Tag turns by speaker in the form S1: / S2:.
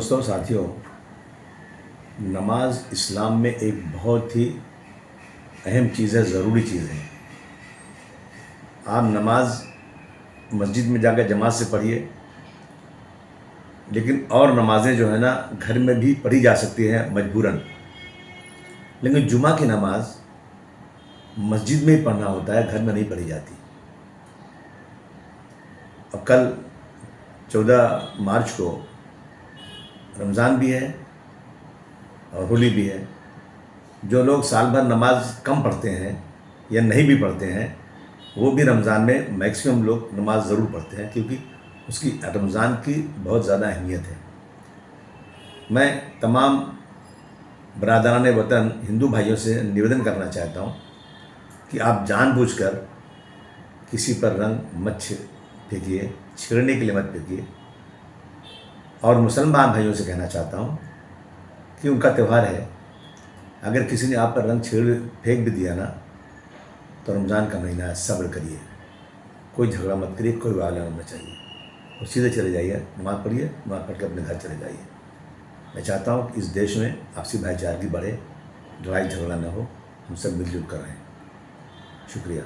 S1: دوستوں ساتھیوں، نماز اسلام میں ایک بہت ہی اہم چیز ہے، ضروری چیز ہے۔ آپ نماز مسجد میں جا کے جماعت سے پڑھیے، لیکن اور نمازیں جو ہے نا گھر میں بھی پڑھی جا سکتی ہیں مجبوراً، لیکن جمعہ کی نماز مسجد میں ہی پڑھنا ہوتا ہے، گھر میں نہیں پڑھی جاتی۔ اب کل 14 مارچ کو رمضان بھی ہے اور ہولی بھی ہے۔ جو لوگ سال بھر نماز کم پڑھتے ہیں یا نہیں بھی پڑھتے ہیں، وہ بھی رمضان میں میکسیمم لوگ نماز ضرور پڑھتے ہیں، کیونکہ اس کی رمضان کی بہت زیادہ اہمیت ہے۔ میں تمام برادران وطن ہندو بھائیوں سے نویدن کرنا چاہتا ہوں کہ آپ جان بوجھ کر کسی پر رنگ مت پھینکیے، چھیڑنے کے لیے مت پھینکیے۔ اور مسلمان بھائیوں سے کہنا چاہتا ہوں کہ ان کا تہوار ہے، اگر کسی نے آپ پر رنگ پھینک بھی دیا نا تو رمضان کا مہینہ ہے، صبر کریے، کوئی جھگڑا مت کریے، کوئی والا ہونا چاہیے، اور سیدھے چلے جائیے، نماز پڑھیے، نماز پڑھ کے اپنے گھر چلے جائیے۔ میں چاہتا ہوں کہ اس دیش میں آپسی بھائی چارگی بڑھے، لڑائی جھگڑا نہ ہو، ہم سب مل جل کر رہیں۔ شکریہ۔